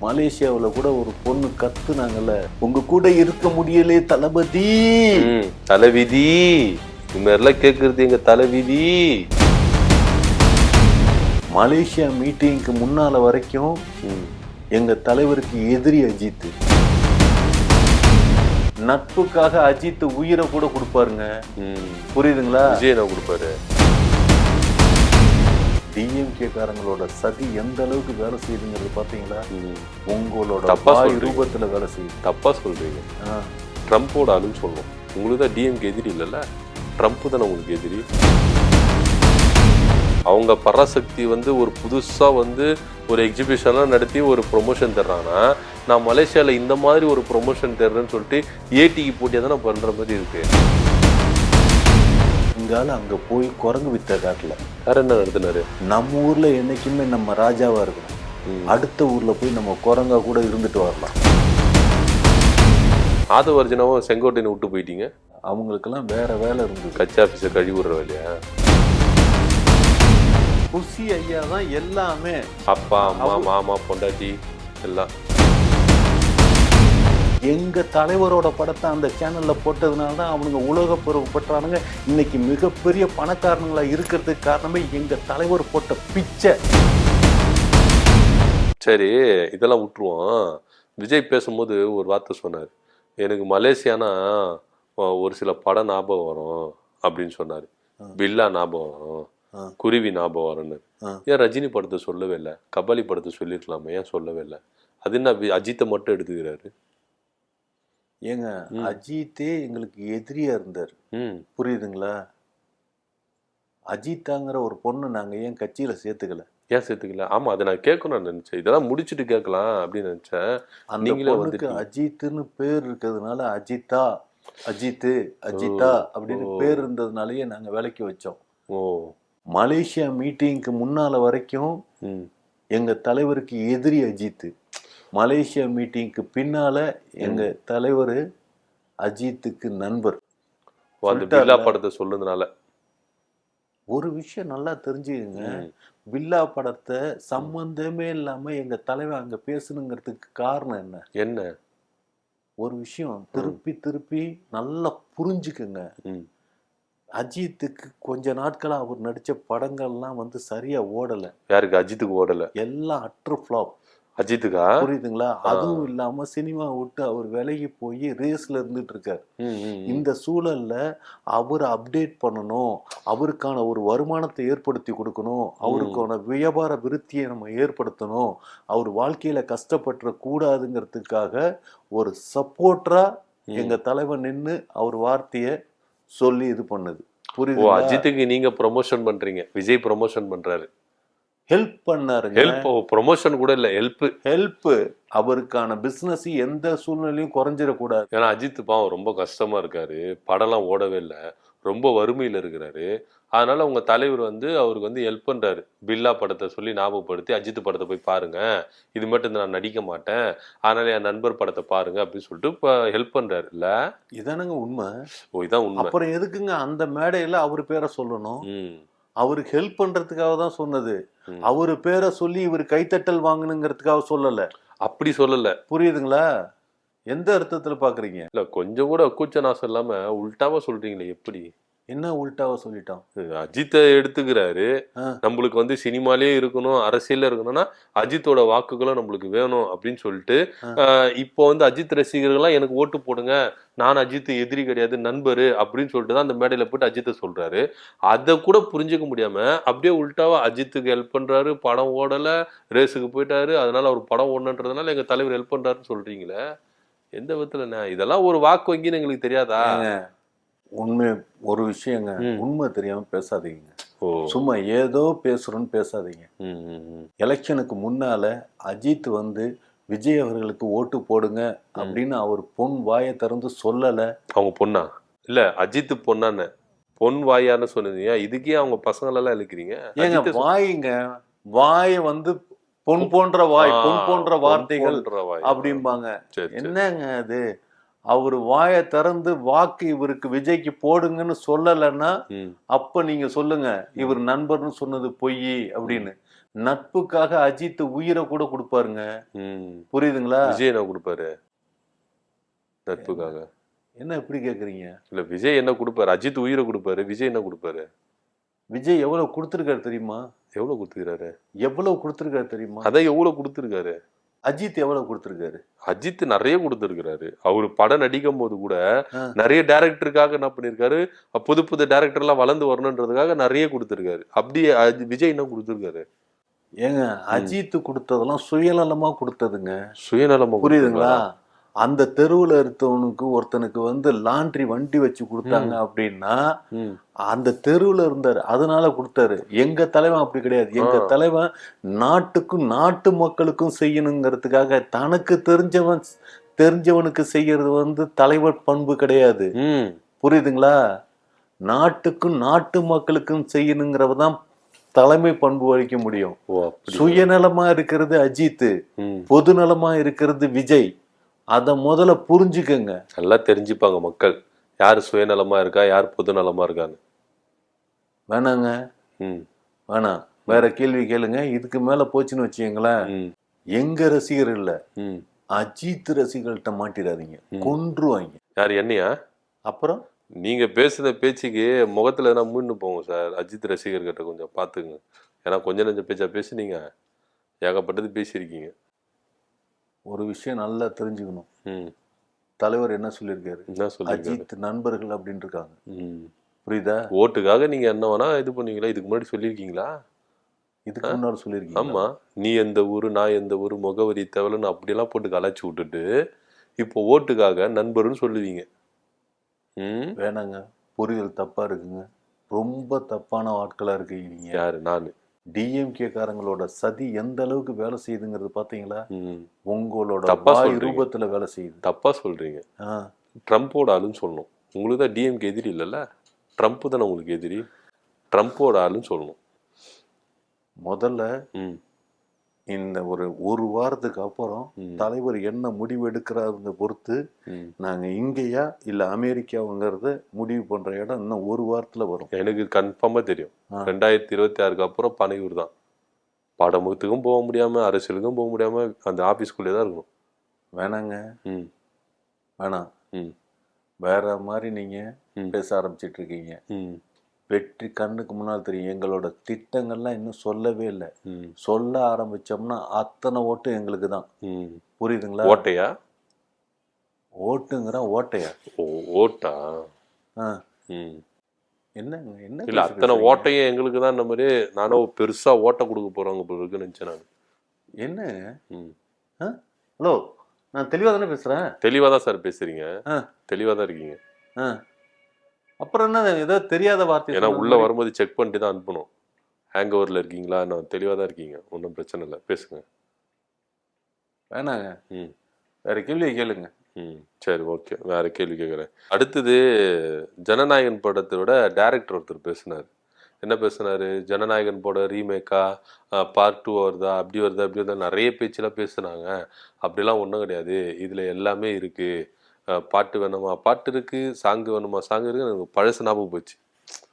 மலேசியாவில் கூட ஒரு பொண்ணு கத்துனாங்கல்ல, உங்க கூட இருக்க முடியலே தளபதி. தலைவிதி இது மாதிரிலாம் கேட்கறது எங்க தலைவிதி. மலேசியா மீட்டிங்க்கு முன்னால வரைக்கும் எங்க தலைவருக்கு எதிரி அஜித். நட்புக்காக அஜித் உயிரை கூட கொடுப்பாருங்க. புரியுதுங்களா? விஜய் நான் கொடுப்பாரு. டிஎம்கே காரங்களோட சதி எந்த அளவுக்கு வேலை செய்யுதுங்கிறது பாத்தீங்களா? உங்களோட தப்பா ரூபத்துல வேலை செய்யுது. தப்பா சொல்றீங்க. ட்ரம்ப்போட ஆளுன்னு சொல்லுவோம். உங்களுக்கு தான் டிஎம்கே எதிரி இல்லைல்ல, ட்ரம்ப் தானே உங்களுக்கு எதிரி. அவங்க பராசக்தி ஒரு புதுசா ஒரு எக்ஸிபிஷன்லாம் நடத்தி ஒரு ப்ரொமோஷன் தர்றாங்கன்னா, நான் மலேசியாவில் இந்த மாதிரி ஒரு ப்ரொமோஷன் தர்றேன்னு சொல்லிட்டு ஏடிக்கு போட்டியாக தானே பண்ற மாதிரி இருக்கு. இங்கால அங்க போய் குரங்கு வித்த காட்டல. வேற என்ன நடத்தினாரு? நம்ம ஊர்ல என்னைக்குமே நம்ம ராஜாவா இருக்கணும். அடுத்த ஊர்ல போய் நம்ம குரங்கா கூட இருந்துட்டு வரலாம். ஆதவர்ஜனாவும் செங்கோட்டையனை விட்டு போயிட்டீங்க. அவங்களுக்கெல்லாம் வேற வேலை இருந்தது. கட்சி ஆபீஸை கழுவி விடுற வேலையா? குசி ஐயா தான் எல்லாமே. அப்பா அம்மா மாமா பொண்டாட்டி எல்லாம். எங்க தலைவரோட படத்தை அந்த சேனல்ல போட்டதுனால தான் அவனுங்க உலக பொறுப்பு பெற்றானுங்க. இன்னைக்கு மிகப்பெரிய பணக்காரங்களா இருக்கிறதுக்கு காரணமே எங்க தலைவர் போட்ட பிச்சை. சரி, இதெல்லாம் விட்டுருவோம். விஜய் பேசும்போது ஒரு வார்த்தை சொன்னார், எனக்கு மலேசியானா ஒரு சில படம் ஞாபகம் வரும் அப்படின்னு சொன்னார். பில்லா ஞாபகம் வரும், குருவி ஞாபகம் வரும்னு. ஏன் ரஜினி படத்தை சொல்லவே இல்லை? கபாலி படத்தை சொல்லியிருக்கலாமே, ஏன் சொல்லவே இல்லை? அது என்ன அஜித்தை மட்டும் எடுத்துக்கிறாரு? ஏங்க, அஜித்தே எங்களுக்கு எதிரியா இருந்தார். புரியுதுங்களா? அஜித்தாங்கிற ஒரு பொண்ணு நாங்க ஏன் கட்சியில சேர்த்துக்கல? ஏன் சேர்த்துக்கல? ஆமா, அதை நான் கேட்கணும்னு நினைச்சேன். இதெல்லாம் முடிச்சுட்டு கேட்கலாம் அப்படின்னு நினைச்சேன். நீங்களே அஜித்னு பேர் இருக்கிறதுனால அஜித்தா அஜித்து அஜித்தா அப்படின்னு பேர் இருந்ததுனாலயே நாங்க வேலைக்கு வச்சோம். ஓ, மலேசியா மீட்டிங்க்கு முன்னால வரைக்கும் எங்க தலைவருக்கு எதிரி அஜித். மலேசியா மீட்டிங்க்கு பின்னால எங்க தலைவர் அஜித்துக்கு நண்பர். பில்லா படத்தை சொல்லுறதுனால ஒரு விஷயம் நல்லா தெரிஞ்சுக்கங்க. பில்லா படத்தை சம்பந்தமே இல்லாம எங்க தலைவர் அங்க பேசணுங்கிறதுக்கு காரணம் என்ன? என்ன ஒரு விஷயம் திருப்பி திருப்பி நல்லா புரிஞ்சுக்குங்க. அஜித்துக்கு கொஞ்ச நாட்களா அவர் நடிச்ச படங்கள்லாம் சரியா ஓடல. யாருக்கு? அஜித்துக்கு ஓடல. எல்லாம் அட்ரு ஃபிளாப். அஜித்துக்கா? புரியுதுங்களா? அதுவும் இல்லாம சினிமா விட்டு அவர் விலகி போய் ரேஸ்ல இருந்துட்டு இருக்காரு. இந்த சூழல்ல அவர் அப்டேட் பண்ணணும், அவருக்கான ஒரு வருமானத்தை ஏற்படுத்தி கொடுக்கணும், அவருக்கான வியாபார விருத்தியை நம்ம ஏற்படுத்தணும், அவர் வாழ்க்கையில கஷ்டப்பட்டுற கூடாதுங்கிறதுக்காக ஒரு சப்போர்ட்டரா எங்க தலைவர் நின்று அவர் வார்த்தைய சொல்லி இது பண்ணுது. புரியுது? அஜித்துக்கு நீங்க ப்ரொமோஷன் பண்றீங்க, விஜய் ப்ரொமோஷன் பண்றாரு. ஹெல்ப் பண்ணாருங்க. ஹெல்ப், ப்ரொமோஷன் கூட இல்ல, ஹெல்ப். அவருக்கான பிசினஸ் எந்த சூழ்நிலையும் குறைஞ்சிடக்கூடாது. ஏன்னா அஜித் பாவம் ரொம்ப கஷ்டமா இருக்காரு, படம்லாம் ஓடவே இல்லை, ரொம்ப வறுமையில இருக்கிறாரு. அதனால உங்க தலைவர் அவருக்கு ஹெல்ப் பண்றாரு. பில்லா படத்தை சொல்லி ஞாபகப்படுத்தி, அஜித் படத்தை போய் பாருங்க, இது மட்டும் நான் நடிக்க மாட்டேன், அதனால என் நண்பர் படத்தை பாருங்க அப்படின்னு சொல்லிட்டு இப்ப ஹெல்ப் பண்றாரு. இல்ல இதானுங்க உண்மை. ஓ, இதான் உண்மை. அப்புறம் எதுக்குங்க அந்த மேடையில அவரு பேரை சொல்லணும்? அவருக்கு ஹெல்ப் பண்றதுக்காக தான் சொன்னது. அவரு பேரை சொல்லி இவர் கைத்தட்டல் வாங்கணுங்கிறதுக்காக சொல்லல. அப்படி சொல்லல. புரியுதுங்களா? எந்த அர்த்தத்துல பாக்குறீங்க? இல்ல, கொஞ்சம் கூட கூச்ச நாசம் இல்லாம உல்டாவா சொல்றீங்களே, எப்படி? என்ன உல்டாவா சொல்லிட்டோம்? அஜித்தை எடுத்துக்கிறாரு. நம்மளுக்கு சினிமாலே இருக்கணும், அரசியல்ல இருக்கணும்னா அஜித்தோட வாக்குகளும் நம்மளுக்கு வேணும் அப்படின்னு சொல்லிட்டு இப்போ அஜித் ரசிகர்கள்லாம் எனக்கு ஓட்டு போடுங்க, நான் அஜித் எதிரி கிடையாது, நண்பரு அப்படின்னு சொல்லிட்டு தான் அந்த மேடையில போயிட்டு அஜித்தை சொல்றாரு. அதை கூட புரிஞ்சுக்க முடியாம அப்படியே உல்டாவா அஜித்துக்கு ஹெல்ப் பண்றாரு, படம் ஓடல, ரேஸுக்கு போயிட்டாரு, அதனால அவர் படம் ஓடணுன்றதுனால எங்க தலைவர் ஹெல்ப் பண்றாருன்னு சொல்றீங்களே, எந்த விதத்துல? இதெல்லாம் ஒரு வாக்கு வங்கின்னு எங்களுக்கு தெரியாதா? உண்மை ஒரு விஷயங்க, உண்மை தெரியாம பேசாதீங்க. சும்மா ஏதோ பேசுறோன்னு பேசாதீங்க. எலெக்ஷனுக்கு முன்னால அஜித் விஜய் அவர்களுக்கு ஓட்டு போடுங்க அப்படின்னு அவர் பொன் வாயை திறந்து சொல்லல. அவங்க பொண்ணா? இல்ல, அஜித் பொண்ணான்னு பொன் வாயான்னு சொன்னீங்க. இதுக்கே அவங்க பசங்களெல்லாம் இழுக்கிறீங்க. ஏங்க வாய்ங்க, வாயை பொன் போன்ற வாய், பொன் போன்ற வார்த்தைகள் அப்படிம்பாங்க. என்னங்க அது? அவரு வாயை திறந்து வாக்கு இவருக்கு விஜய்க்கு போடுங்கன்னு சொல்லலைன்னா அப்ப நீங்க சொல்லுங்க இவர் நண்பர்னு சொன்னது பொய் அப்படின்னு. நட்புக்காக அஜித் உயிரை கூட கொடுப்பாருங்க. ம். புரியுதுங்களா? விஜய் என்ன கொடுப்பாரு நட்புக்காக? என்ன இப்படி கேக்குறீங்க? இல்ல விஜய் என்ன கொடுப்பாரு? அஜித் உயிரை கொடுப்பாரு, விஜய் என்ன கொடுப்பாரு? விஜய் எவ்வளவு கொடுத்திருக்காரு தெரியுமா? எவ்வளவு கொடுத்துருக்காரு? எவ்வளவு கொடுத்திருக்காரு தெரியுமா? அதான் எவ்வளவு கொடுத்துருக்காரு? அஜித் எவ்வளவு கொடுத்திருக்காரு? அஜித் நிறைய கொடுத்துருக்காரு. அவரு படம் நடிக்கும் போது கூட ஆ. நிறைய டைரக்டருக்காக என்ன பண்ணிருக்காரு, புது புது டைரக்டர் எல்லாம் வளர்ந்து வரணுன்றதுக்காக நிறைய கொடுத்துருக்காரு. அப்படியே விஜய் என்ன கொடுத்துருக்காரு? ஏங்க அஜித் கொடுத்ததெல்லாம் சுயநலமா கொடுத்ததுங்க. சுயநலமா புரியுதுங்களா? அந்த தெருவுல இருந்தவனுக்கு ஒருத்தனுக்கு லாண்ட்ரி வண்டி வச்சு கொடுத்தாங்க அப்படின்னா ம். அந்த தெருவுல இருந்தாரு, அதனால கொடுத்தாரு. எங்க தலைவன் அப்படி கிடையாது. எங்க தலைவன் நாட்டுக்கும் நாட்டு மக்களுக்கும் செய்யணுங்கிறதுக்காக தனக்கு தெரிஞ்சவனுக்கு செய்யறது தலைவர் பண்பு கிடையாது. ம். புரியுதுங்களா? நாட்டுக்கும் நாட்டு மக்களுக்கும் செய்யணுங்கிறதான் தலைமை பண்பு வகிக்க முடியும். சுயநலமா இருக்கிறது அஜித், பொதுநலமா இருக்கிறது விஜய். அத முதல்ல புரிஞ்சுக்கங்க. நல்லா தெரிஞ்சுப்பாங்க மக்கள், யாரு சுயநலமா இருக்கா, யார் பொதுநலமா இருக்கான்னு. வேணாங்க, வேணாம். வேற கேள்வி கேளுங்க. இதுக்கு மேல போச்சுன்னு வச்சுங்களேன், எங்க ரசிகர் இல்ல, அஜித் ரசிகர்கள்ட்ட மாட்டிடாதீங்க, கொன்றுவாங்க. யார், என்னையா? அப்புறம் நீங்க பேசுன பேச்சுக்கு முகத்துல எதனா மூணு போங்க சார். அஜித் ரசிகர்கிட்ட கொஞ்சம் பாத்துங்க. ஏன்னா கொஞ்சம் நெஞ்ச பேச்சா பேசுனீங்க, ஏகப்பட்டது பேசியிருக்கீங்க. ஒரு விஷயம் நல்லா தெரிஞ்சுக்கணும். தலைவர் என்ன சொல்லியிருக்காரு? அஜித் நண்பர்கள் அப்படின்னு இருக்காங்க. புரியுதா? ஓட்டுக்காக நீங்க என்ன வேணா இது பண்ணீங்களா? இதுக்கு முன்னாடி சொல்லியிருக்கீங்களா? இதுக்கு முன்னாடி சொல்லியிருக்கீங்க. ஆமா, நீ எந்த ஊரு, நான் எந்த ஊரு, முகவரி தேவலன்னு அப்படியெல்லாம் போட்டு கலாச்சி விட்டுட்டு இப்போ ஓட்டுக்காக நண்பர்னு சொல்லுவீங்க. வேணாங்க, புரிதல் தப்பா இருக்குங்க. ரொம்ப தப்பான ஆட்களா இருக்கீங்க. யாரு? நானு? டிஎம்கே காரங்களோட சதி எந்த அளவுக்கு வேலை செய்யுதுங்கிறது பாத்தீங்களா? உங்களோட ரூபத்துல வேலை செய்யுது. தப்பா சொல்றீங்க. ட்ரம்போட ஆளுன்னு சொல்லணும். உங்களுக்கு தான் டிஎம்கே எதிரி இல்லைல்ல, ட்ரம்ப் தானே உங்களுக்கு எதிரி. ட்ரம்போட ஆளுன்னு சொல்லணும் முதல்ல. இந்த ஒரு வாரத்துக்கு அப்புறம் தலைவர் என்ன முடிவு எடுக்கிறாருங்க பொறுத்து நாங்க இங்கேயா இல்ல அமெரிக்காவுங்கிறத முடிவு பண்ற இடம் இன்னும் ஒரு வாரத்துல வரும். எனக்கு கன்ஃபார்மா தெரியும். 2026 அப்புறம் பனையூர் தான். பாடமுகத்துக்கும் போக முடியாம, அரசியலுக்கும் போக முடியாம அந்த ஆபீஸ்குள்ளே தான் இருக்கணும். வேணாங்க, வேணாம். வேற மாதிரி நீங்க பேச ஆரம்பிச்சிட்டு இருக்கீங்க. வெற்றி கண்ணுக்கு முன்னால் தெரியும். எங்களோட திட்டங்கள்லாம் இன்னும் சொல்லவே இல்லை. சொல்ல ஆரம்பிச்சோம்னா அத்தனை ஓட்டு எங்களுக்கு தான். புரியுதுங்களா? ஓட்டையா? ஓட்டுங்கிற ஓட்டையா? ஓட்டா? என்னங்க, என்ன இல்ல அத்தனை ஓட்டையும் எங்களுக்கு தான். இந்த மாதிரி நானும் பெருசா ஓட்ட கொடுக்க போறவங்க போல இருக்குன்னு நினைச்சேன் நான். என்ன? ஹலோ, நான் தெளிவா தானே பேசுறேன். தெளிவா தான் சார் பேசுறீங்க, தெளிவா தான் இருக்கீங்க. அப்புறம் என்ன ஏதோ தெரியாத வார்த்தை? ஏன்னா உள்ள வரும்போது செக் பண்ணிட்டு தான் அனுப்பணும். ஹேங் ஓவர்ல இருக்கீங்களா? நான் தெளிவா தான் இருக்கீங்க, ஒன்றும் பிரச்சனை இல்லை, பேசுங்க. வேணாங்க, வேற கேள்வி கேளுங்க. சரி, ஓகே, வேற கேள்வி கேட்குறேன். அடுத்தது ஜனநாயகன் படத்தோட டைரக்டர் ஒருத்தர் பேசினார். என்ன பேசினாரு? ஜனநாயகன் படம் ரீமேக்கா, பார்ட் 2 வருதா, அப்படி வருதா, அப்படி வருதா, நிறைய பேச்செல்லாம் பேசுனாங்க. அப்படிலாம் ஒன்றும் கிடையாது, இதுல எல்லாமே இருக்கு. பாட்டு வேணுமா பாட்டு இருக்கு, சாங்கு வேணுமா சாங் இருக்கு. எனக்கு பழசு ஞாபகம் போச்சு.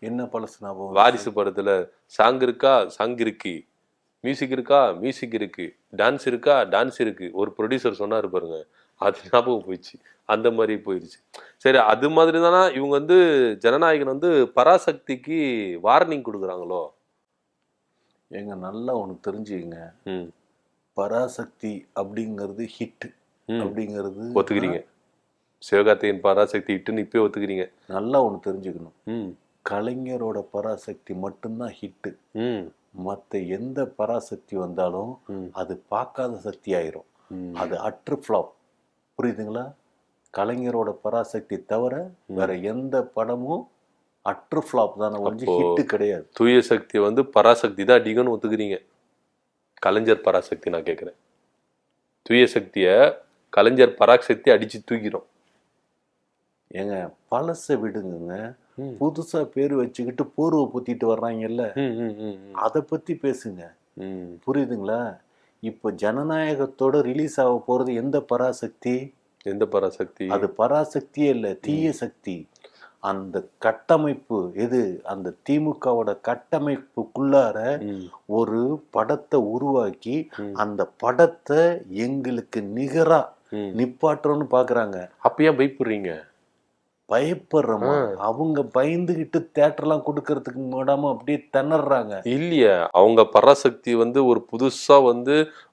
என்ன பழசு ஞாபகம்? வாரிசு படத்துல சாங் இருக்கா, சாங் இருக்கு. மியூசிக் இருக்கா, மியூசிக் இருக்கு. டான்ஸ் இருக்கா, டான்ஸ் இருக்கு. ஒரு ப்ரொடியூசர் சொன்னாரு பாருங்க, அது ஞாபகம் போயிடுச்சு. அந்த மாதிரி போயிடுச்சு. சரி, அது மாதிரி தானா இவங்க ஜனநாயகன் பராசக்திக்கு வார்னிங் கொடுக்குறாங்களோ? எங்க நல்லா ஒன்று தெரிஞ்சுங்க, பராசக்தி அப்படிங்கிறது ஹிட் அப்படிங்கிறது ஒத்துக்கிறீங்க? சிவகார்த்தியின் பராசக்தி ஹிட்னு இப்பயே ஒத்துக்கிறீங்க? நல்லா ஒன்று தெரிஞ்சுக்கணும், கலைஞரோட பராசக்தி மட்டும்தான் ஹிட்டு. மற்ற எந்த பராசக்தி வந்தாலும் அது பார்க்காத சக்தி ஆயிரும், அது அட்ரு ஃப்ளாப். புரியுதுங்களா? கலைஞரோட பராசக்தி தவிர வேற எந்த படமும் அட்ரு ஃப்ளாப் தானே, ஹிட்டு கிடையாது. தூய சக்தி பராசக்தி தான் அடிக்கணும்னு ஒத்துக்கிறீங்க? கலைஞர் பராசக்தி நான் கேட்குறேன். தூய சக்திய கலைஞர் பராசக்தி அடிச்சு தூக்கிறோம். ஏங்க பழச விடுங்க, புதுசா பேர் வச்சுக்கிட்டு போர்வை புத்திட்டு வர்றாங்கல்ல, அத பத்தி பேசுங்க. புரியுதுங்களா? இப்ப ஜனநாயகத்தோட ரிலீஸ் ஆக போறது எந்த பராசக்தி? எந்த பராசக்தி? அது பராசக்தியே இல்ல, தீய சக்தி. அந்த கட்டமைப்பு எது, அந்த திமுகவோட கட்டமைப்புக்குள்ளார ஒரு படத்தை உருவாக்கி அந்த படத்தை எங்களுக்கு நிகரா நிப்பாட்டுறோம்னு பாக்குறாங்க. அப்ப ஏன் பயப்படுறீங்க? பயப்படுறோமா? அவங்க பயந்துகிட்டு தியேட்டர்லாம் கொடுக்கறதுக்கு மூடாம அப்படியே திணறாங்க. இல்லையா, அவங்க பராசக்தி ஒரு புதுசா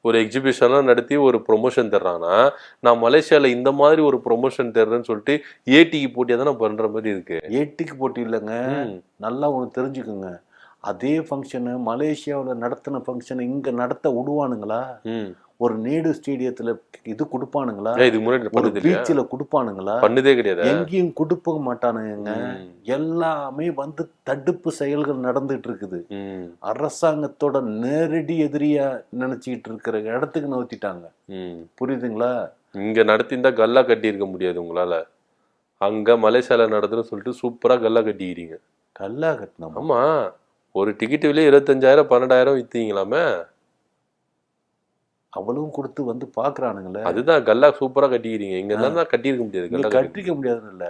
ஒரு எக்ஸிபிஷன்லாம் நடத்தி ஒரு ப்ரொமோஷன் தர்றாங்கன்னா, நான் மலேசியால இந்த மாதிரி ஒரு ப்ரொமோஷன் தர்றேன்னு சொல்லிட்டு ஏடிக்கு போட்டியா தானே பண்ற மாதிரி இருக்கு. ஏடிக்கு போட்டி இல்லைங்க, நல்லா ஒன்று தெரிஞ்சுக்குங்க. அதே ஃபங்க்ஷனு மலேசியாவில் நடத்தின ஃபங்க்ஷனை இங்க நடத்த விடுவானுங்களா? ஒரு நேடு ஸ்டேடியத்துல இது கொடுப்பானுங்களா? ஒரு பீச்சில் கொடுப்பானுங்களா? பண்ணதே கிடையாது, எங்கேயும் கொடுக்க மாட்டானுங்க. எல்லாமே தடுப்பு செயல்கள் நடந்துட்டு இருக்குது. அரசாங்கத்தோட நேரடி எதிரியா நினைச்சுக்கிட்டு இருக்கிற இடத்துக்கு நோத்திட்டாங்க. புரியுதுங்களா? இங்க நடத்திருந்தா கல்லா கட்டி இருக்க முடியாது உங்களால. அங்க மலேசியால நடத்துன்னு சொல்லிட்டு சூப்பரா கல்லா கட்டிக்கிறீங்க. கல்லா கட்டணும்? ஆமா, ஒரு டிக்கெட் விலையே 25,000 12,000 வித்தீங்களாமே. அவ்வளவும் கொடுத்து பாக்குறானுங்களே. அதுதான் கல்லா சூப்பரா கட்டிக்கிறீங்க. இங்க தான் கட்டியிருக்க முடியாது. கட்டிக்க முடியாதுன்னு இல்ல,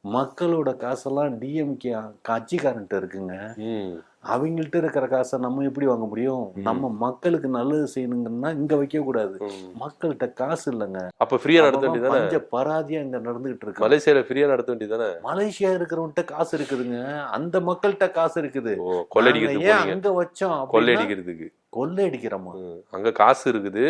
மக்களோட காசெல்லாம் டிஎம்கே கட்சிக்காரன்ட்டு இருக்குங்க. அவங்கள்ட்ட இருக்கிற காசை நம்ம எப்படி வாங்க முடியும்? நம்ம மக்களுக்கு நல்லது செய்யணுங்கன்னா இங்க வைக்க கூடாது. மக்கள்கிட்ட காசு இல்லைங்க. அப்ப ஃப்ரீயா நடத்த வேண்டியதானே? பஞ்ச பராதியா இங்க நடந்துகிட்டு இருக்கு. மலேசியால ஃப்ரீயா நடத்த வேண்டியதானே? மலேசியா இருக்கிறவன்ட்ட காசு இருக்குதுங்க, அந்த மக்கள்கிட்ட காசு இருக்குது. கொள்ளையடிக்கிறதுக்கு அங்க வச்சோம், கொள்ளையடிக்கிறதுக்கு. கொள்ளையடிக்கிறோமா? அங்க காசு இருக்குது,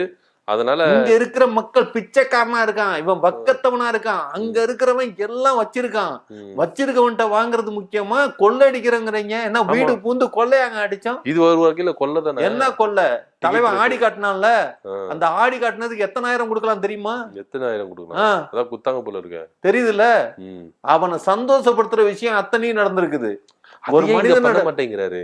அதனால இங்க இருக்கிற மக்கள் பிச்சைக்காரனா இருக்கான், இவன் வக்கத்தவனா இருக்கான். அங்க இருக்கிறவன் எல்லாம் வச்சிருக்கான். வச்சிருக்கவன்ட்ட வாங்குறது முக்கியமா, கொள்ளையடிக்கிறங்கிறீங்க? என்ன வீடு பூந்து கொள்ளையாங்க அடிச்சோம்? இது ஒரு வகையில கொள்ளை தானே. என்ன கொள்ளை? தலைவன் ஆடி காட்டினான்ல, அந்த ஆடி காட்டினதுக்கு எத்தனாயிரம் கொடுக்கலாம் தெரியுமா? எத்தனாயிரம் கொடுக்கலாம்? அதான் குத்தாங்க போல இருக்க. தெரியுதுல்ல? அவனை சந்தோஷப்படுத்துற விஷயம் அத்தனையும் நடந்திருக்குது. ஒரு மனிதன் பண்ண மாட்டேங்கிறாரு.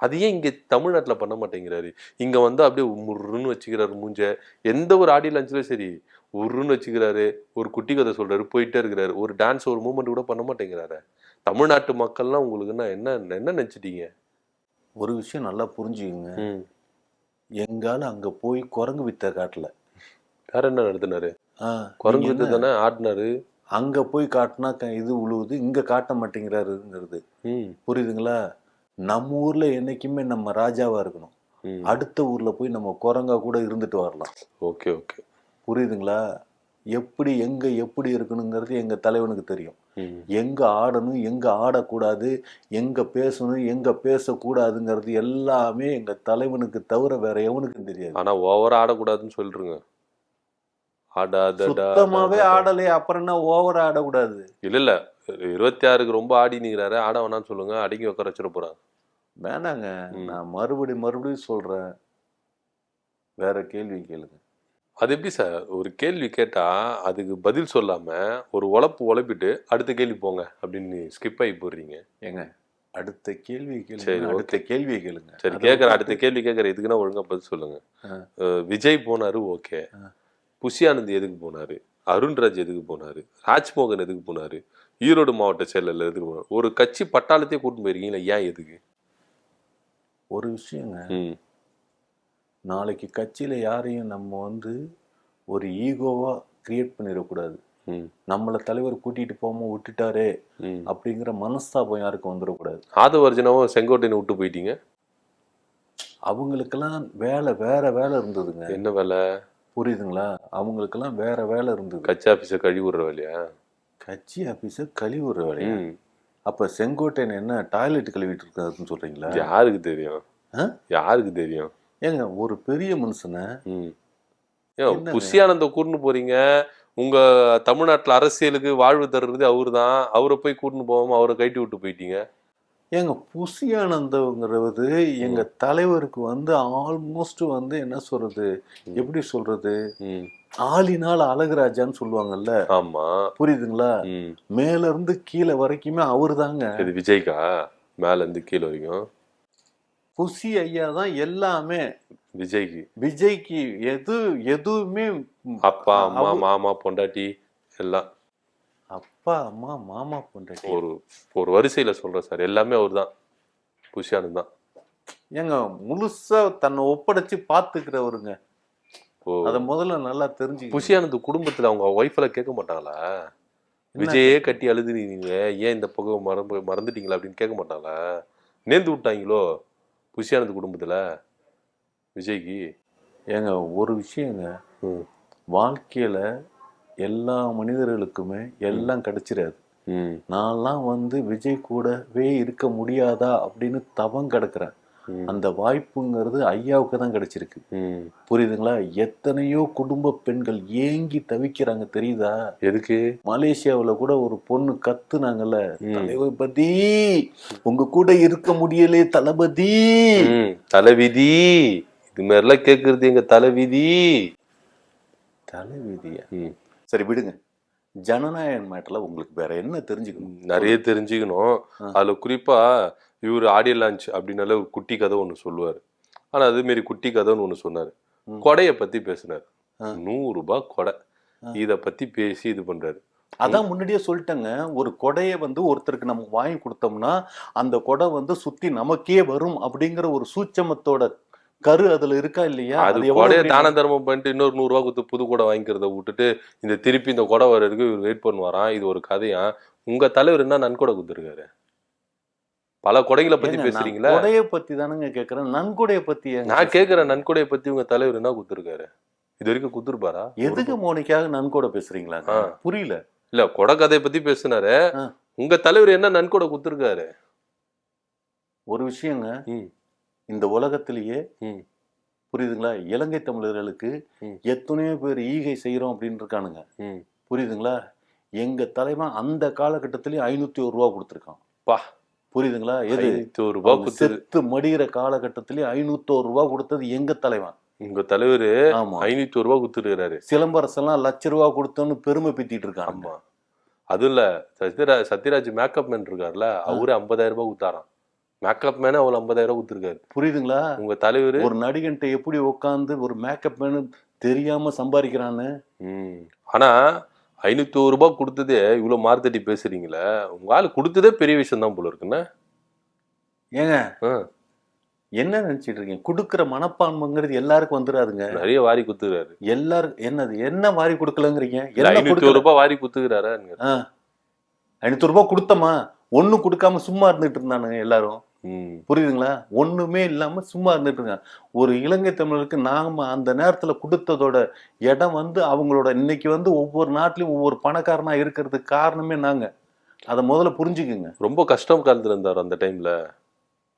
அது ஏன் இங்க தமிழ்நாட்டுல பண்ண மாட்டேங்கிறாரு? இங்க அப்படியே முருன்னு வச்சுக்கிறாரு மூஞ்ச. எந்த ஒரு ஆடி லஞ்ச்லயும் சரி உருன்னு வச்சுக்கிறாரு, ஒரு குட்டி கதை சொல்றாரு, போயிட்டே இருக்கிறாரு. ஒரு டான்ஸ், ஒரு மூமெண்ட் கூட பண்ண மாட்டேங்கிறாரு. தமிழ்நாட்டு மக்கள்லாம் உங்களுக்குன்னா என்ன என்ன நினைச்சிட்டீங்க? ஒரு விஷயம் நல்லா புரிஞ்சுக்குங்க. எங்கால அங்க போய் குரங்கு வித்த காட்டல. வேற என்ன நடத்தினாரு? குரங்கு வித்து தானே ஆடினாரு. அங்க போய் காட்டினா இது உழுவுது, இங்க காட்ட மாட்டேங்கிறாருங்கிறது. புரியுதுங்களா? நம்ம ஊர்ல என்னைக்குமே நம்ம ராஜாவா இருக்கணும். அடுத்த ஊர்ல போய் நம்ம குரங்கா கூட இருந்துட்டு வரலாம். ஓகே ஓகே, புரியுதுங்களா? எப்படி எங்க எப்படி இருக்கணுங்கிறது எங்க தலைவனுக்கு தெரியும். எங்க ஆடணும், எங்க ஆடக்கூடாது, எங்க பேசணும், எங்க பேசக்கூடாதுங்கிறது எல்லாமே எங்க தலைவனுக்கு தவிர வேற எவனுக்கும் தெரியாது. ஆனா ஓவரா ஆடக்கூடாதுன்னு சொல்றீங்க. சுத்தமாவே ஆடலையே, அப்புறம் என்ன ஓவரா ஆடக்கூடாது? இல்ல 26க்கு ரொம்ப ஆடி நிக்கிறாரு, ஆட வேணான்னு சொல்லுங்க, அடங்கி உட்கார வச்சிட போறாங்க. வேணாங்க, நான் மறுபடியும் சொல்றேன், வேற கேள்வி கேளுங்க. அது எப்படி சார்? ஒரு கேள்வி கேட்டா அதுக்கு பதில் சொல்லாம ஒரு உழப்பிட்டு அடுத்த கேள்வி போங்க அப்படின்னு ஸ்கிப் ஆகி போடுறீங்க. ஏங்க, அடுத்த கேள்வி கேளுங்க. அடுத்த கேள்வி கேளுங்க. சரி கேட்கறேன், அடுத்த கேள்வி கேட்கறேன். இதுக்குன்னா ஒழுங்கா பதில் சொல்லுங்க. விஜய் போனாரு, ஓகே. புஷியானந்த் எதுக்கு போனாரு? அருண்ராஜ் எதுக்கு போனாரு? ராஜ்மோகன் எதுக்கு போனாரு? ஈரோடு மாவட்ட செயலர் எதுக்கு போனாரு? ஒரு கட்சி பட்டாளத்தையே கூட்டிட்டு போயிருக்கீங்களா, ஏன் எதுக்கு? ஒரு விஷயங்க, நாளைக்கு கட்சியில யாரையும் நம்ம ஒரு ஈகோவா கிரியேட் பண்ணிடக்கூடாது. நம்மள தலைவர் கூட்டிட்டு போகாம விட்டுட்டாரே அப்படிங்கிற மனஸ்தாபம் யாருக்கும் வந்துடக்கூடாது. ஆதவர்ஜனாவும் செங்கோட்டையனை விட்டு போயிட்டீங்க. அவங்களுக்கெல்லாம் வேற வேலை இருந்ததுங்க. என்ன வேலை? புரியுதுங்களா? அவங்களுக்கெல்லாம் வேற வேலை இருந்தது. கட்சி ஆபீஸை கழுவி விடுற வேலையா? கட்சி ஆபீஸை கழுவி விடுற வேலையா? அப்ப செங்கோட்டையன் என்ன டாய்லெட் கழுவிட்டு இருக்காருன்னு சொல்றீங்களா? யாருக்கு தெரியும்? யாருக்கு தெரியும்? ஏங்க, ஒரு பெரிய மனுஷனை புஷியானந்த கூட்டின்னு போறீங்க. உங்க தமிழ்நாட்டுல அரசியலுக்கு வாழ்வு தர்றது அவரு தான். அவரை போய் கூட்டின்னு போகாம அவரை கைட்டி விட்டு போயிட்டீங்க. ஏங்க, புஷியானந்தங்கிறது எங்க தலைவருக்கு ஆல்மோஸ்ட் என்ன சொல்றது, எப்படி சொல்றது, ஆளினால் அழகுராஜான்னு சொல்லுவாங்கல்ல. ஆமா, புரியுதுங்களா? மேல இருந்து கீழே வரைக்குமே அவரு தாங்க. இது விஜய்க்கா? மேல இருந்து கீழே வரைக்கும் புஷி ஐயா தான் எல்லாமே. விஜய்க்கு எதுவுமே அப்பா அம்மா மாமா பொண்டாட்டி எல்லாம். அப்பா அம்மா மாமா பொண்டாட்டி ஒரு வரிசையில சொல்றேன் சார், எல்லாமே அவர் தான். புஷியானந்த் தான். ஏங்க, முழுசா தன்னை ஒப்படைச்சு பாத்துக்கிறவருங்க. அத முதல்ல நல்லா தெரிஞ்சு. புஷியானந்த் குடும்பத்துல அவங்க ஒய்ஃப்ல கேட்க மாட்டாங்களா? விஜயே கட்டி அழுதுறீங்க, ஏன் இந்த புகை மறந்துட்டீங்களா அப்படின்னு கேட்க மாட்டாங்களா? நேர்ந்து விட்டாங்களோ புஷியானது குடும்பத்துல விஜய்க்கு? ஏங்க ஒரு விஷயங்க, வாழ்க்கையில எல்லா மனிதர்களுக்குமே எல்லாம் கிடைச்சிடாது. நான்லாம் வந்து விஜய் கூடவே இருக்க முடியாதா அப்படின்னு தவம் கிடக்குறேன். அந்த வாய்ப்புங்கிறது ஐயாவுக்கு தான் கிடைச்சிருக்கு. புரியுதுங்களா? எத்தனையோ குடும்ப பெண்கள் ஏங்கி தவிக்கிறாங்க தெரியுதா? எதுக்கு? மலேசியாவுல கூட ஒரு பொண்ணு கத்துனாங்கல்ல, தளபதி உங்க கூட இருக்க முடியலே தளபதி. தலைவிதி இது மாதிரிலாம் கேக்குறது எங்க தலைவிதி. தலைவிதியா? சரி விடுங்க. ஜனநாயகன் மேட்டர்ல உங்களுக்கு வேற என்ன தெரிஞ்சுக்கணும்? நிறைய தெரிஞ்சுக்கணும். அதுல குறிப்பா இவரு ஆடியோ லான்ச் அப்படின்னால ஒரு குட்டி கதை ஒண்ணு சொல்லுவாரு. ஆனா அதே மாதிரி குட்டி கதைன்னு ஒண்ணு சொன்னாரு. கொடையை பத்தி பேசினாரு. 100 ரூபாய் கொடை, இத பத்தி பேசி இது பண்றாரு. அதான் முன்னாடியே சொல்லிட்டேங்க. ஒரு கொடையை வந்து ஒருத்தருக்கு நம்ம வாங்கி கொடுத்தோம்னா அந்த கொடை வந்து சுத்தி நமக்கே வரும் அப்படிங்கிற ஒரு சூட்சமத்தோட கரு அதுல இருக்கா இல்லையா? அது கொடையை தான தர்மம் பண்ணிட்டு இன்னொரு 100 ரூபாய் கொடுத்து புது கொடை வாங்கிக்கிறத விட்டுட்டு இந்த திருப்பி இந்த கொடை வர்றதுக்கு இவர் வெயிட் பண்ணுவாராம். இது ஒரு கதையா? உங்க தலைவர் என்ன நன்கொடை கொடுத்துருக்காரு? பல கொடைகளை பத்தி பேசுறீங்களா? கொடையை பத்தி தானுங்க கேக்குறேன். நன்கொடையை பத்தி நான் கேக்குறேன். நன்கொடையை பத்தி உங்க தலைவர் என்ன கொடுத்துருக்காரு? இது வரைக்கும் கொடுத்துருப்பாரா? எதுக்கு மோனிக்காக நன்கொடை பேசுறீங்களா? புரியல. இல்ல கொடை கதையை பத்தி பேசுனாரு. உங்க தலைவர் என்ன நன்கொடை கொடுத்துருக்காரு? ஒரு விஷயங்க, இந்த உலகத்திலேயே புரியுதுங்களா, இலங்கை தமிழர்களுக்கு எத்தனையோ பேர் ஈகை செய்யறோம் அப்படின்னு இருக்கானுங்க. புரியுதுங்களா? எங்க தலைவன் அந்த காலகட்டத்திலயும் 501 ரூபா கொடுத்துருக்கான். புரியுதுங்களா? எது 501 ரூபாய் செத்து மடிகிற காலகட்டத்திலயும் 501 ரூபாய் கொடுத்தது எங்க தலைவன். உங்க தலைவர் 501 ரூபாய் கொடுத்துருக்காரு. சிலம்பரசெல்லாம் லட்ச ரூபா கொடுத்தோன்னு பெருமை பத்திட்டு இருக்கான். ஆமா, அதுவும் இல்ல சத்யராஜ் மேக்கப் மேன் இருக்காருல்ல, அவரு 50,000 ரூபாய் கொடுத்தாராம். மேக்கப் மேனு அவ்வளவு 50,000 ரூபாய் கொடுத்துருக்காரு. புரியுதுங்களா? உங்க தலைவர் ஒரு நடிகன்ட்ட எப்படி உட்காந்து ஒரு மேக்கப் மேனு தெரியாம சம்பாதிக்கிறான்னு. ஆனா 501 ரூபாய் கொடுத்ததே இவ்வளவு மார்த்தட்டி பேசுறீங்களே, உங்க ஆளு கொடுத்ததே பெரிய விஷயம் தான் போல இருக்குன்னு. ஏங்க என்ன நினைச்சிட்டு இருக்கீங்க? கொடுக்குற மனப்பான்மைங்கிறது எல்லாருக்கும் வந்துடாதுங்க. நிறைய வாரி குத்துக்கிறாரு எல்லாரும். என்ன வாரி கொடுக்கலங்கிறீங்க? 501 ரூபாய் வாரி குத்துக்கிறாரு. 500 ரூபாய் கொடுத்தமா ஒண்ணு கொடுக்காம சும்மா இருந்துட்டு இருந்தானுங்க எல்லாரும். புரியுதுங்களா? ஒண்ணுமே இல்லாம சும்மா இருந்துட்டு இருக்காங்க. ஒரு இலங்கை தமிழருக்கு நாம அந்த நேரத்துல கொடுத்ததோட இடம் வந்து அவங்களோட இன்னைக்கு வந்து ஒவ்வொரு நாட்டிலும் ஒவ்வொரு பணக்காரனா இருக்கிறதுக்கு காரணமே நாங்க. அதை முதல்ல புரிஞ்சுக்குங்க. ரொம்ப கஷ்டம் காலத்துல இருந்தாரு அந்த டைம்ல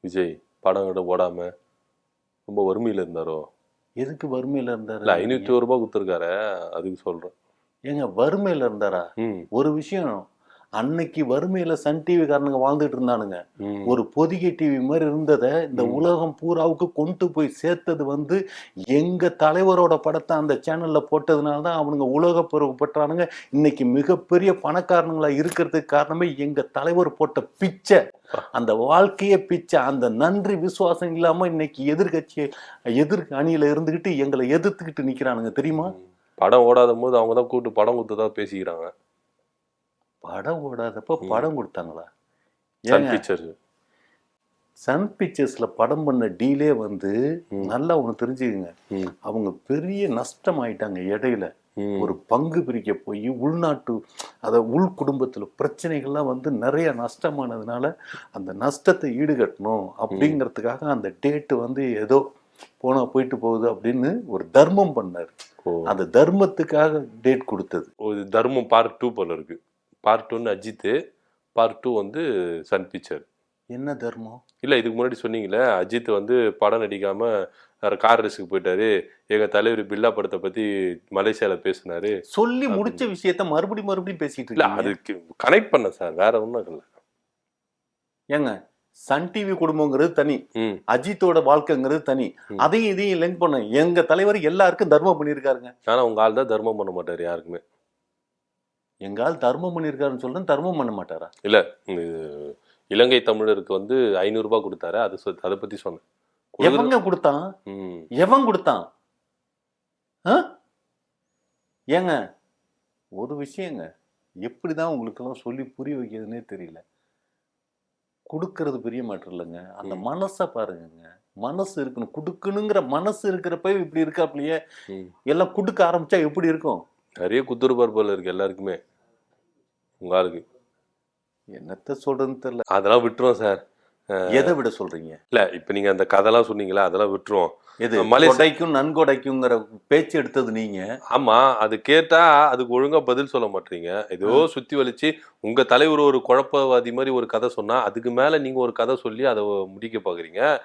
விஜய். படம் கிட்ட ஓடாம ரொம்ப வறுமையில இருந்தாரோ? எதுக்கு வறுமையில இருந்தாரு? 501 ரூபாய் கொடுத்துருக்காரு, அதுக்கு சொல்றேன். ஏங்க வறுமையில இருந்தாரா? ஒரு விஷயம், அன்னைக்கு வறுமையில சன் டிவி காரனுங்க வாழ்ந்துட்டு இருந்தானுங்க. ஒரு பொதிகை டிவி மாதிரி இருந்ததை இந்த உலகம் பூராவுக்கு கொண்டு போய் சேர்த்தது வந்து எங்க தலைவரோட படத்தை அந்த சேனல்ல போட்டதுனாலதான் அவனுங்க உலக பிறகு பெற்றானுங்க. இன்னைக்கு மிகப்பெரிய பணக்காரனுங்களா இருக்கிறதுக்கு காரணமே எங்க தலைவர் போட்ட பிச்சை, அந்த வாழ்க்கையே பிச்சை. அந்த நன்றி விசுவாசம் இல்லாம இன்னைக்கு எதிர் அணியில இருந்துகிட்டு எங்களை எதிர்த்துக்கிட்டு நிக்கிறானுங்க தெரியுமா? படம் ஓடாத போது அவங்கதான் கூப்பிட்டு படம் கொடுத்ததா பேசிக்கிறாங்க. படம் ஓடாதப்ப படம் கொடுத்தாங்களா? சன் பிக்சர்ஸ்ல படம் பண்ண டீலே வந்து நல்லா ஒண்ணு தெரிஞ்சுக்குங்க, அவங்க பெரிய நஷ்டம் ஆயிட்டாங்க. இடையில ஒரு பங்கு பிரிக்க போய் உள்நாட்டு உள் குடும்பத்துல பிரச்சனைகள்லாம் வந்து நிறைய நஷ்டமானதுனால அந்த நஷ்டத்தை ஈடுகட்டணும் அப்படிங்கிறதுக்காக அந்த டேட்டு வந்து ஏதோ போயிட்டு போகுது அப்படின்னு ஒரு தர்மம் பண்ணாரு. அந்த தர்மத்துக்காக டேட் கொடுத்தது. தர்மம் பார்ட் 2 போல இருக்கு. பார்ட் 1 அஜித், பார்ட் 2 வந்து சன் பிக்சர். என்ன தர்மம்? இல்ல இதுக்கு முன்னாடி சொன்னீங்களே, அஜித் வந்து படம் நடிக்காம கார் ரேஸுக்கு போயிட்டாரு, எங்க தலைவர் பில்லா படத்தை பத்தி மலேசியால பேசினாரு. சொல்லி முடிச்ச விஷயத்த மறுபடியும் பேசிட்டு இல்ல, அதுக்கு கனெக்ட் பண்ண சார், வேற ஒண்ணும் இல்ல. ஏங்க சன் டிவி குடும்பங்கிறது தனி, அஜித்தோட வாழ்க்கைங்கிறது தனி. அதையும் இதையும் லிங்க் பண்ண எங்க தலைவர் எல்லாருக்கும் தர்மம் பண்ணிருக்காருங்க. ஆனா உங்க ஆள் தான் தர்மம் பண்ண மாட்டாரு யாருக்குமே. எங்கால் தர்மம் பண்ணிருக்காருன்னு சொல்றேன், தர்மம் பண்ண மாட்டாரா? இல்ல, இலங்கை தமிழருக்கு வந்து 500 ரூபாய் கொடுத்தாரு, அதை பத்தி சொன்னேன். எவங்க கொடுத்தான்? எவன் கொடுத்தான்? ஏங்க ஒரு விஷயங்க, எப்படிதான் உங்களுக்கு எல்லாம் சொல்லி புரிய வைக்கிறதுனே தெரியல. கொடுக்கறது பெரிய மேட்டர் இல்லைங்க, அந்த மனசை பாருங்க. மனசு இருக்கணும், கொடுக்கணுங்கிற மனசு இருக்கிறப்ப இப்படி உங்க ஆளுக்கு. என்னத்த சொல்றதுன்னு தெரியல. அதெல்லாம் விட்டுருவோம் சார். எதை விட சொல்றீங்க? இல்ல இப்ப நீங்க அந்த கதைலாம் சொன்னீங்களா, அதெல்லாம் விட்டுருவோம். எது கொடைக்கும் நன்கொடைக்குங்கிற பேச்சு எடுத்தது நீங்க. ஆமா, அது கேட்டா அதுக்கு ஒழுங்கா பதில் சொல்ல மாட்டீங்க. ஏதோ சுத்தி வலிச்சு உங்க தலைவர் ஒரு குழப்பவாதி மாதிரி ஒரு கதை சொன்னா அதுக்கு மேல நீங்க ஒரு கதை சொல்லி அதை முடிக்க பாக்குறீங்க.